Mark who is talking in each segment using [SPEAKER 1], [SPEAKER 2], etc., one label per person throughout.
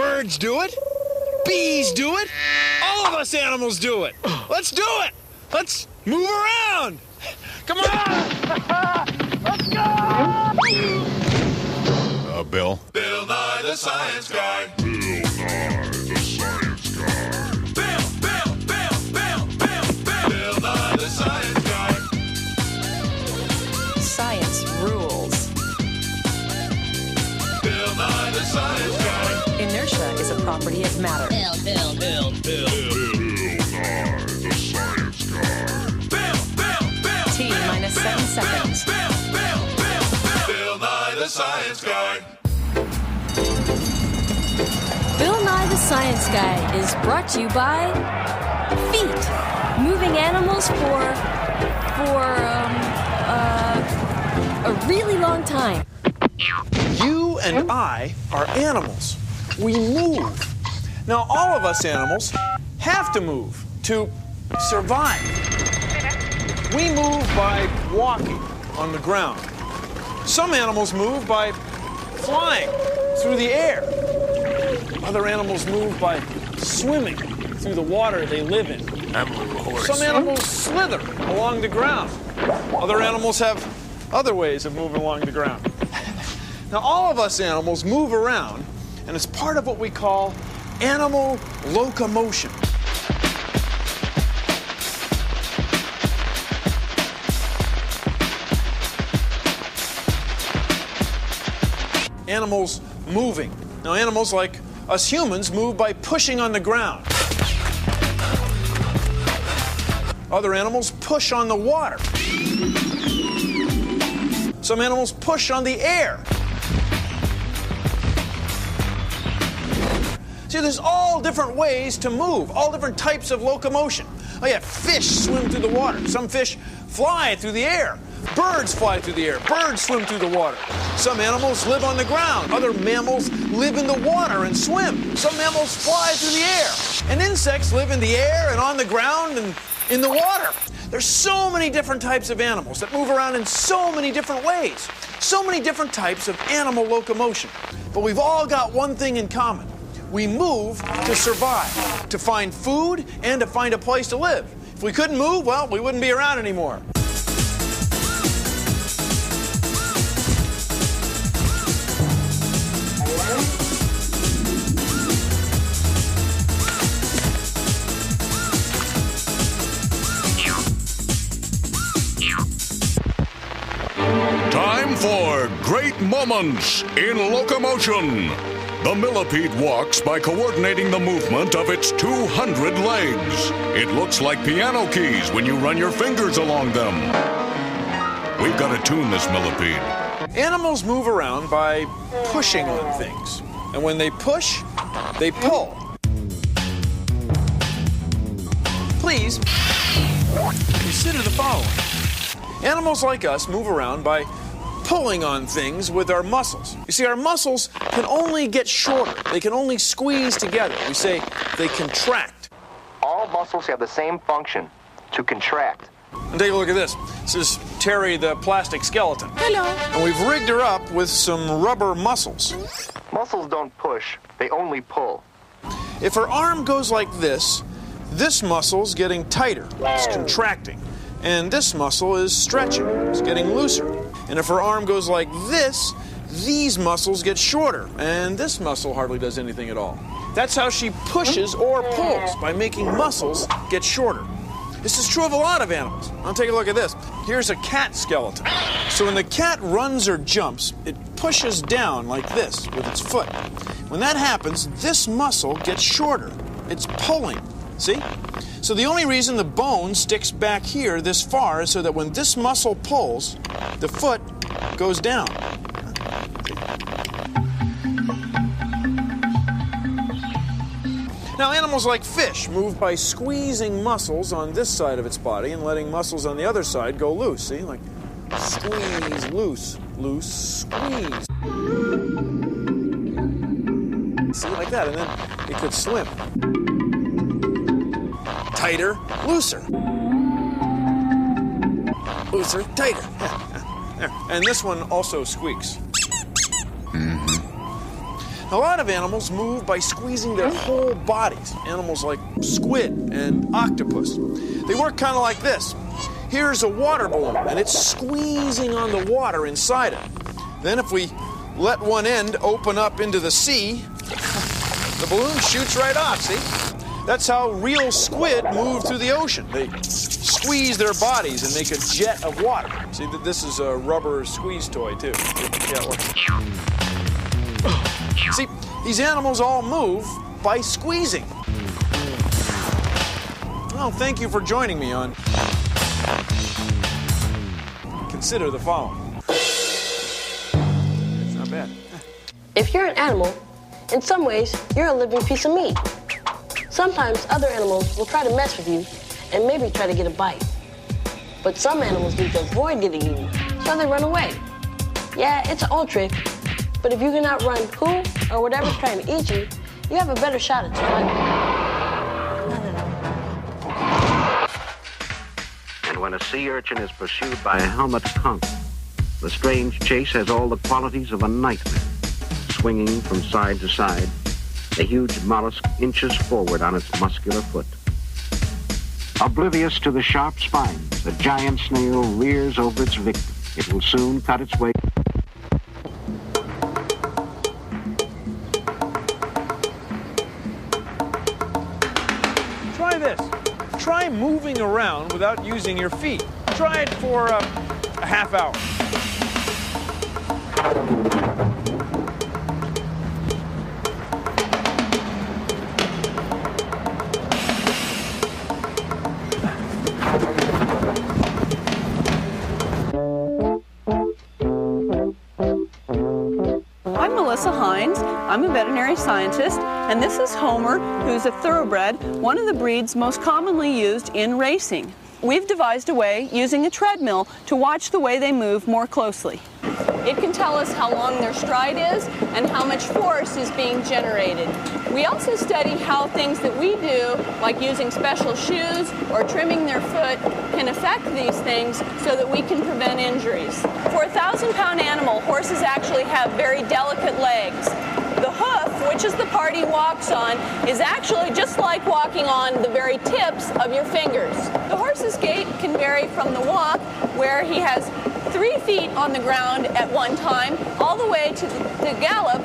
[SPEAKER 1] Birds do it. Bees do it. All of us animals do it. Let's do it. Let's move around. Come on. Let's go.
[SPEAKER 2] Bill?
[SPEAKER 3] Bill Nye the Science Guy.
[SPEAKER 2] Bill Nye the Science Guy.
[SPEAKER 3] Bill Nye the Science Guy.
[SPEAKER 4] Science rules.
[SPEAKER 3] Bill Nye the Science Guy.
[SPEAKER 4] Inertia is a property of matter.
[SPEAKER 2] Bill Nye the Science Guy.
[SPEAKER 4] T minus 7 seconds.
[SPEAKER 3] Bill Nye the Science Guy.
[SPEAKER 5] Bill Nye the Science Guy is brought to you by feet. Moving animals for a really long time.
[SPEAKER 1] You and I are animals. We move. Now, all of us animals have to move to survive. We move by walking on the ground. Some animals move by flying through the air. Other animals move by swimming through the water they live in.
[SPEAKER 2] I'm a little horse.
[SPEAKER 1] Some animals slither along the ground. Other animals have other ways of moving along the ground. Now, all of us animals move around, and it's part of what we call animal locomotion. Animals moving. Now, animals like us humans move by pushing on the ground. Other animals push on the water. Some animals push on the air. See, there's all different ways to move, all different types of locomotion. Oh yeah, fish swim through the water. Some fish fly through the air. Birds fly through the air. Birds swim through the water. Some animals live on the ground. Other mammals live in the water and swim. Some mammals fly through the air. And insects live in the air and on the ground and in the water. There's so many different types of animals that move around in so many different ways. So many different types of animal locomotion. But we've all got one thing in common. We move to survive, to find food, and to find a place to live. If we couldn't move, well, we wouldn't be around anymore.
[SPEAKER 2] Time for Great Moments in Locomotion. The millipede walks by coordinating the movement of its 200 legs. It looks like piano keys when you run your fingers along them. We've got to tune this millipede.
[SPEAKER 1] Animals move around by pushing on things. And when they push, they pull. Please consider the following. Animals like us move around by pulling on things with our muscles. You see, our muscles can only get shorter. They can only squeeze together. We say they contract.
[SPEAKER 6] All muscles have the same function, to contract.
[SPEAKER 1] And take a look at this. This is Terry the plastic skeleton.
[SPEAKER 5] Hello.
[SPEAKER 1] And we've rigged her up with some rubber muscles.
[SPEAKER 6] Muscles don't push, they only pull.
[SPEAKER 1] If her arm goes like this muscle's getting tighter. It's contracting. And this muscle is stretching. It's getting looser. And if her arm goes like this, these muscles get shorter. And this muscle hardly does anything at all. That's how she pushes or pulls, by making muscles get shorter. This is true of a lot of animals. I'll take a look at this. Here's a cat skeleton. So when the cat runs or jumps, it pushes down like this with its foot. When that happens, this muscle gets shorter. It's pulling. See? So the only reason the bone sticks back here this far is so that when this muscle pulls, the foot goes down. Now, animals like fish move by squeezing muscles on this side of its body and letting muscles on the other side go loose. See? Like squeeze, loose, loose, squeeze. See? Like that. And then it could swim. Tighter, looser. Looser, tighter. There. And this one also squeaks. A lot of animals move by squeezing their whole bodies. Animals like squid and octopus. They work kind of like this. Here's a water balloon, and it's squeezing on the water inside it. Then if we let one end open up into the sea, the balloon shoots right off, see? That's how real squid move through the ocean. They squeeze their bodies and make a jet of water. See, this is a rubber squeeze toy, too. Yeah, it works. See, these animals all move by squeezing. Well, thank you for joining me on Consider the Following. It's not bad.
[SPEAKER 7] If you're an animal, in some ways, you're a living piece of meat. Sometimes other animals will try to mess with you and maybe try to get a bite. But some animals need to avoid getting eaten, so they run away. Yeah, it's an old trick, but if you can outrun who or whatever's trying to eat you, you have a better shot at survival.
[SPEAKER 8] And when a sea urchin is pursued by a helmeted conch, the strange chase has all the qualities of a nightmare. Swinging from side to side, the huge mollusk inches forward on its muscular foot. Oblivious to the sharp spines, the giant snail rears over its victim. It will soon cut its way.
[SPEAKER 1] Try this. Try moving around without using your feet. Try it for a half hour.
[SPEAKER 9] I'm a veterinary scientist, and this is Homer, who's a thoroughbred, one of the breeds most commonly used in racing. We've devised a way, using a treadmill, to watch the way they move more closely. It can tell us how long their stride is and how much force is being generated. We also study how things that we do, like using special shoes or trimming their foot, can affect these things so that we can prevent injuries. For a 1,000-pound animal, horses actually have very delicate legs. The hoof, which is the part he walks on, is actually just like walking on the very tips of your fingers. The horse's gait can vary from the walk, where he has 3 feet on the ground at one time, all the way to the gallop.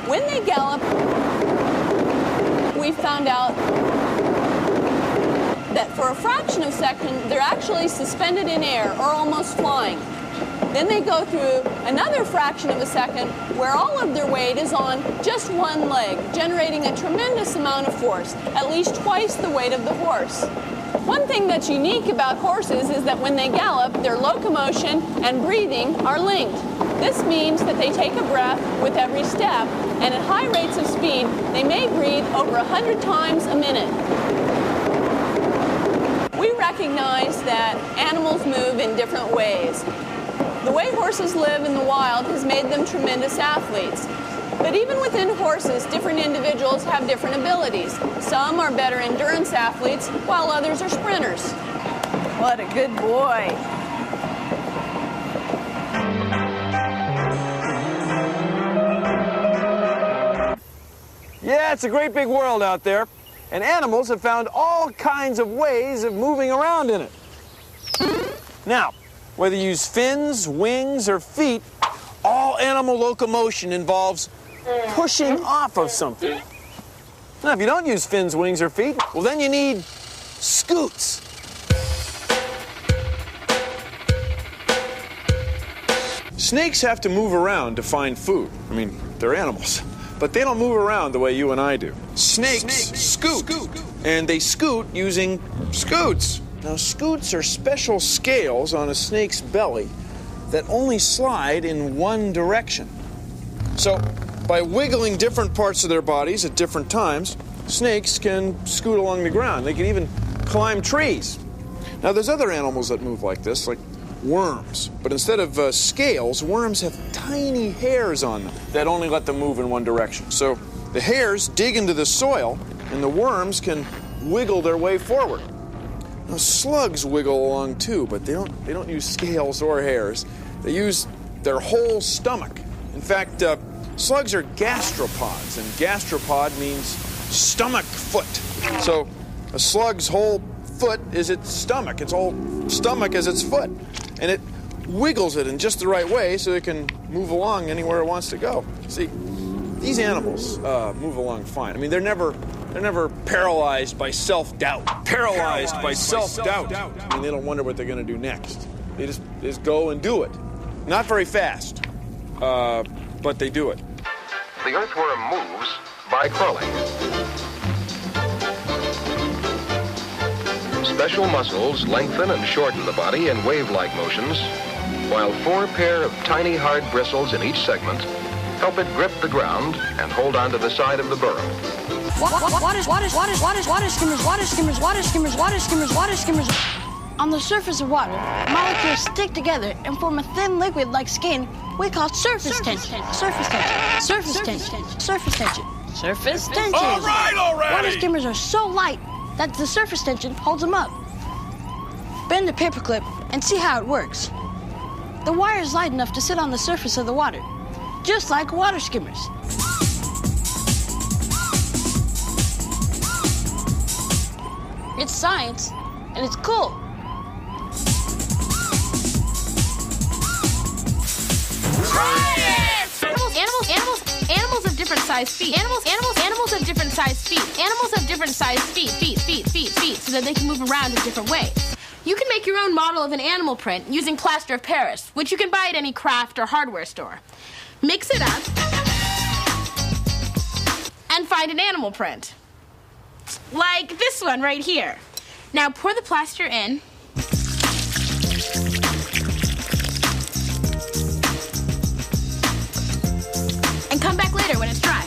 [SPEAKER 9] When they gallop, we found out that for a fraction of a second, they're actually suspended in air or almost flying. Then they go through another fraction of a second where all of their weight is on just one leg, generating a tremendous amount of force, at least twice the weight of the horse. One thing that's unique about horses is that when they gallop, their locomotion and breathing are linked. This means that they take a breath with every step, and at high rates of speed, they may breathe over 100 times a minute. We recognize that animals move in different ways. The way horses live in the wild has made them tremendous athletes. But even within horses, different individuals have different abilities. Some are better endurance athletes, while others are sprinters. What a good boy.
[SPEAKER 1] Yeah, it's a great big world out there, and animals have found all kinds of ways of moving around in it. Now, whether you use fins, wings, or feet, all animal locomotion involves pushing off of something. Now, if you don't use fins, wings, or feet, well, then you need scoots. Snakes have to move around to find food. I mean, they're animals. But they don't move around the way you and I do. Snakes scoot. And they scoot using scoots. Now, scoots are special scales on a snake's belly that only slide in one direction. So, by wiggling different parts of their bodies at different times, snakes can scoot along the ground. They can even climb trees. Now, there's other animals that move like this, like worms. But instead of scales, worms have tiny hairs on them that only let them move in one direction. So the hairs dig into the soil, and the worms can wiggle their way forward. Now, slugs wiggle along too, but they don't use scales or hairs. They use their whole stomach. In fact, slugs are gastropods, and gastropod means stomach foot. So a slug's whole foot is its stomach. Its whole stomach is its foot. And it wiggles it in just the right way so it can move along anywhere it wants to go. See, these animals move along fine. I mean, they're never paralyzed by self-doubt. Paralyzed by self-doubt. I mean, they don't wonder what they're going to do next. They just go and do it. Not very fast, but they do it.
[SPEAKER 6] The earthworm moves by crawling. Special muscles lengthen and shorten the body in wave-like motions, while 4 pair of tiny hard bristles in each segment help it grip the ground and hold onto the side of the burrow.
[SPEAKER 7] Water skimmers. On the surface of water, molecules stick together and form a thin liquid like skin we call surface tension. Surface tension. Surface tension. Surface tension. Surface tension.
[SPEAKER 2] All right already!
[SPEAKER 7] Water skimmers are so light that the surface tension holds them up. Bend the paperclip and see how it works. The wire is light enough to sit on the surface of the water, just like water skimmers. It's science, and it's cool.
[SPEAKER 10] Animals have different size feet. Animals have different size feet. Animals have different size feet, so that they can move around in different ways. You can make your own model of an animal print using plaster of Paris, which you can buy at any craft or hardware store. Mix it up and find an animal print. Like this one right here. Now pour the plaster in. And come back later when it's dry.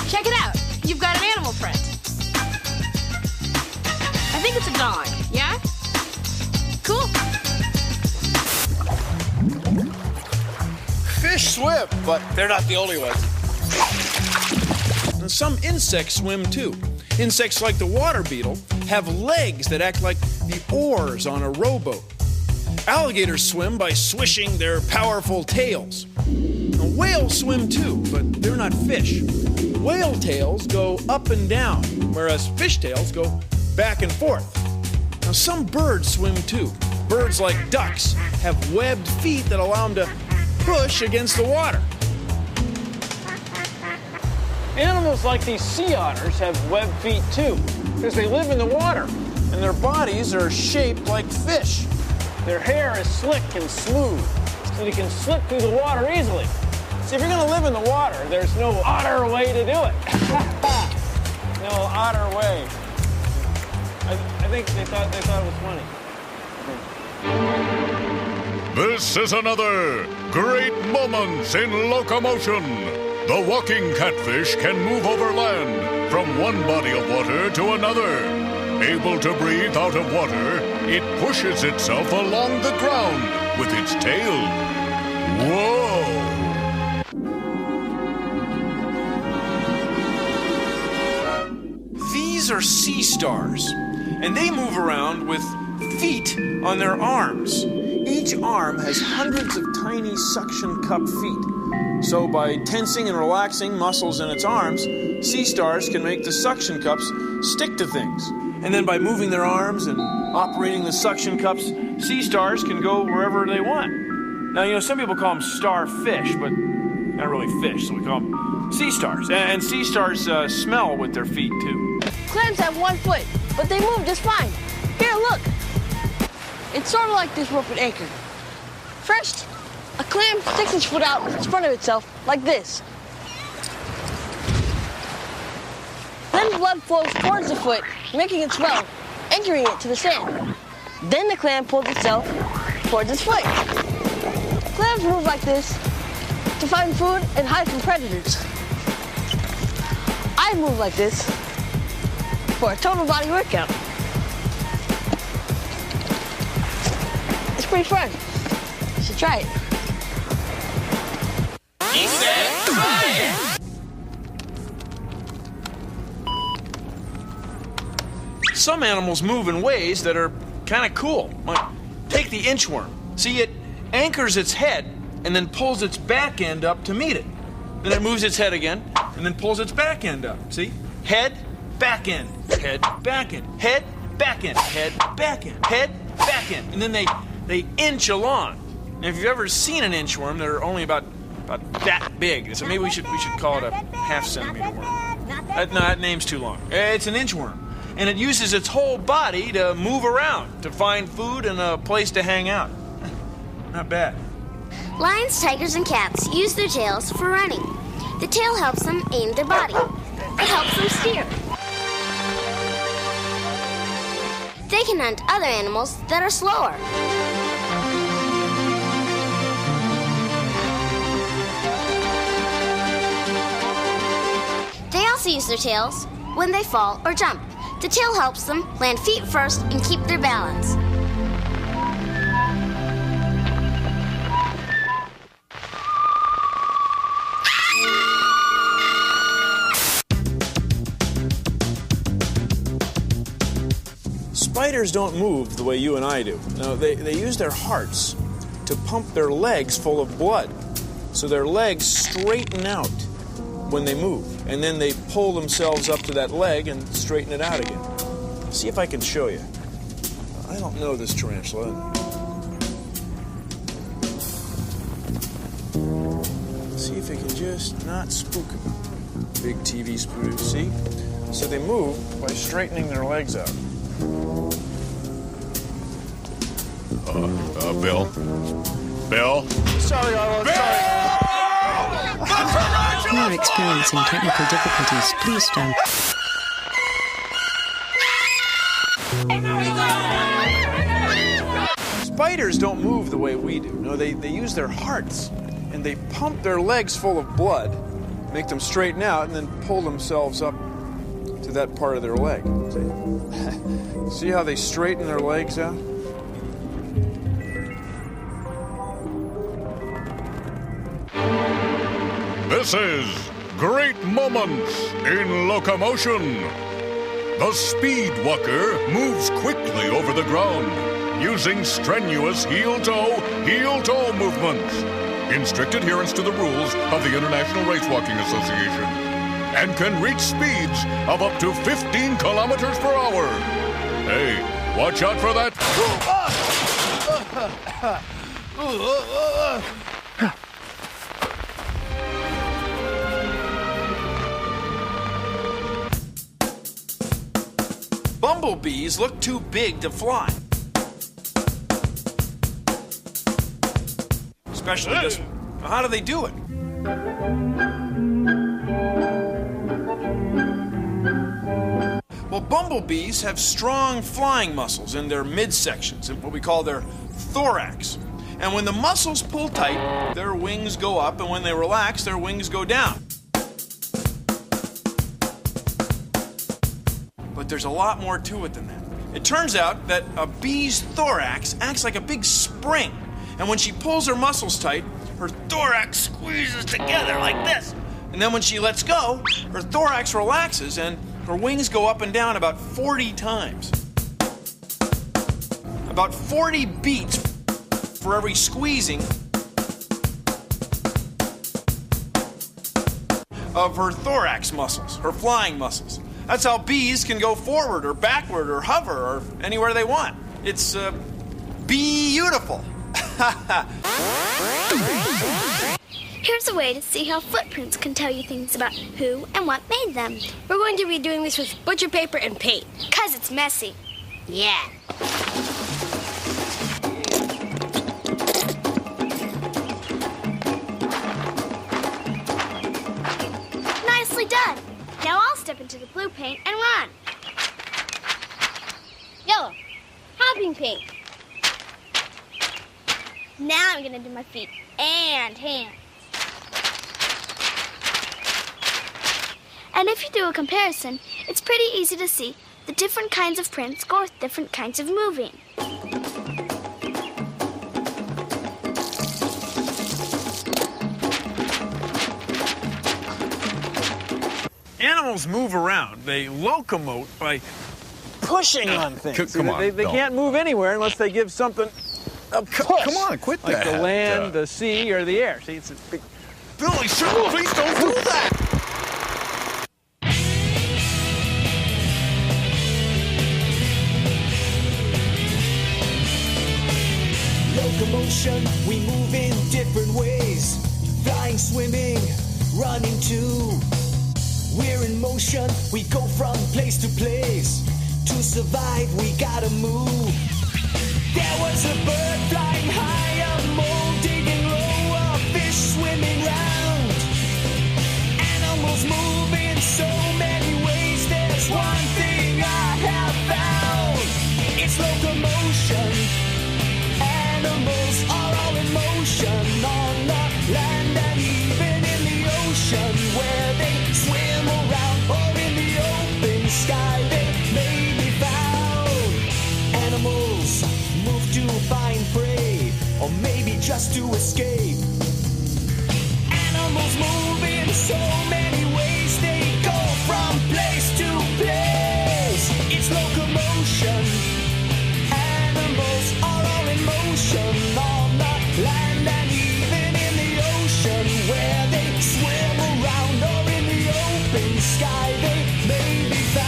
[SPEAKER 10] Check it out. You've got an animal print. I think it's a dog, yeah? Cool.
[SPEAKER 1] Fish swim, but they're not the only ones. And some insects swim too. Insects like the water beetle have legs that act like the oars on a rowboat. Alligators swim by swishing their powerful tails. Now, whales swim too, but they're not fish. Whale tails go up and down, whereas fish tails go back and forth. Now, some birds swim too. Birds like ducks have webbed feet that allow them to push against the water.
[SPEAKER 11] Animals like these sea otters have webbed feet too, because they live in the water.
[SPEAKER 1] And their bodies are shaped like fish.
[SPEAKER 11] Their hair is slick and smooth, so they can slip through the water easily. See, if you're going to live in the water, there's no otter way to do it. No otter way. I think they thought it was funny.
[SPEAKER 2] This is another Great Moments in Locomotion. The walking catfish can move over land from one body of water to another. Able to breathe out of water, it pushes itself along the ground with its tail. Whoa!
[SPEAKER 1] These are sea stars, and they move around with feet on their arms. Each arm has hundreds of tiny suction cup feet. So by tensing and relaxing muscles in its arms, sea stars can make the suction cups stick to things. And then by moving their arms and operating the suction cups, sea stars can go wherever they want. Now, some people call them starfish, but not really fish, so we call them sea stars. And sea stars smell with their feet, too.
[SPEAKER 7] Clams have 1 foot, but they move just fine. Here, look. It's sort of like this rope and anchor. First, a clam sticks its foot out in front of itself, like this. Then blood flows towards the foot, making it swell, anchoring it to the sand. Then the clam pulls itself towards its foot. Clams move like this to find food and hide from predators. I move like this for a total body workout. It's pretty fun. You should try it.
[SPEAKER 3] He said, try it!
[SPEAKER 1] some animals move in ways that are kind of cool. Like, take the inchworm. See, it anchors its head and then pulls its back end up to meet it. Then it moves its head again and then pulls its back end up. See? Head, back end, head, back end, head, back end, head, back end, head, back end. And then they inch along. And if you've ever seen an inchworm, they're only about that big. So maybe we should call it a half-centimeter worm. No, that name's too long. It's an inchworm. And it uses its whole body to move around, to find food and a place to hang out. Not bad.
[SPEAKER 12] Lions, tigers, and cats use their tails for running. The tail helps them aim their body. It helps them steer. They can hunt other animals that are slower. They also use their tails when they fall or jump. The tail helps them land feet first and keep their balance.
[SPEAKER 1] Spiders don't move the way you and I do. No, they use their hearts to pump their legs full of blood. So their legs straighten out when they move. And then they pull themselves up to that leg and straighten it out again. See if I can show you. I don't know this tarantula. See if I can just not spook him. Big TV spook, see? So they move by straightening their legs out.
[SPEAKER 2] Bill? Bill?
[SPEAKER 1] Sorry, Arlo, sorry.
[SPEAKER 13] We are experiencing technical difficulties. Please stand.
[SPEAKER 1] Spiders don't move the way we do. No, they use their hearts, and they pump their legs full of blood, make them straighten out, and then pull themselves up to that part of their leg. See how they straighten their legs out?
[SPEAKER 2] This is Great Moments in Locomotion. The speed walker moves quickly over the ground using strenuous heel-toe movements in strict adherence to the rules of the International Race Walking Association, and can reach speeds of up to 15 kilometers per hour. Hey, watch out for that.
[SPEAKER 1] Bumblebees look too big to fly. Especially this one. How do they do it? Well, bumblebees have strong flying muscles in their midsections, in what we call their thorax. And when the muscles pull tight, their wings go up, and when they relax, their wings go down. But there's a lot more to it than that. It turns out that a bee's thorax acts like a big spring. And when she pulls her muscles tight, her thorax squeezes together like this. And then when she lets go, her thorax relaxes and her wings go up and down about 40 times. About 40 beats for every squeezing of her thorax muscles, her flying muscles. That's how bees can go forward or backward or hover or anywhere they want. It's beautiful.
[SPEAKER 12] Here's a way to see how footprints can tell you things about who and what made them.
[SPEAKER 7] We're going to be doing this with butcher paper and paint.
[SPEAKER 12] 'Cause it's messy.
[SPEAKER 7] Yeah.
[SPEAKER 12] Nicely done. Now I'll step into the blue paint and run. Yellow. Hopping paint. Now I'm gonna do my feet and hands. And if you do a comparison, it's pretty easy to see the different kinds of prints go with different kinds of moving.
[SPEAKER 1] Animals move around. They locomote by pushing on things.
[SPEAKER 11] Come on, they can't move anywhere unless they give something a push.
[SPEAKER 2] Come on, quit
[SPEAKER 11] like
[SPEAKER 2] that.
[SPEAKER 11] Like the land, the sea, or the air. See, it's a big...
[SPEAKER 2] Billy, sure, please don't do that!
[SPEAKER 14] Locomotion, we move in different ways. Flying, swimming, running too. We're in motion, we go from place to place. To survive, we gotta move. There was a bird flying high, a mole digging low, a fish swimming round. Animals move in so many ways. There's one thing I have found. It's locomotion. Animals are all in motion on the land and even in the ocean, where they swim around or in the open sky they may be found. Animals move to find prey or maybe just to escape. Animals move in so many ways, they go from place to place. It's locomotion. Animals are all in motion on the land and even in the ocean, where they swim around or in the open sky they may be found.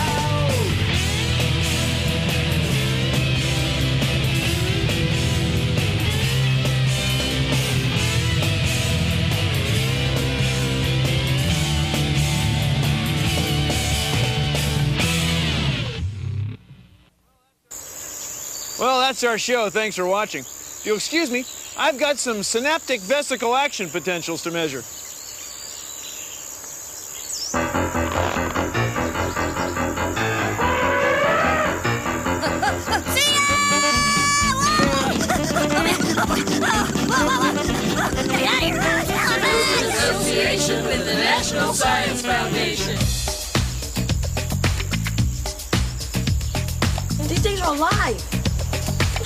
[SPEAKER 11] Well, that's our show. Thanks for watching. If you'll excuse me, I've got some synaptic vesicle action potentials to measure.
[SPEAKER 3] Association with the National Science Foundation.
[SPEAKER 7] These things are alive.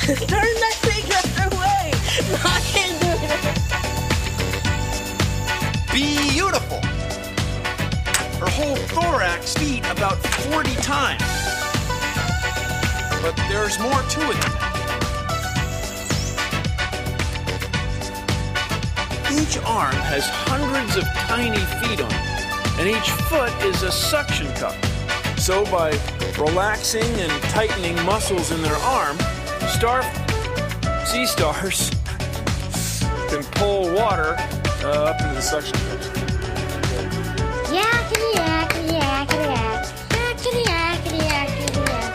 [SPEAKER 7] Turn that thing the other way. No, I can't do it.
[SPEAKER 1] Beautiful. Her whole thorax beat about 40 times. But there's more to it than that. Each arm has hundreds of tiny feet on it, and each foot is a suction cup. So by relaxing and tightening muscles in their arm, sea stars can pull water up into the suction cups.
[SPEAKER 12] Yakety yak, yakety yak, yakety yakety yakety yak.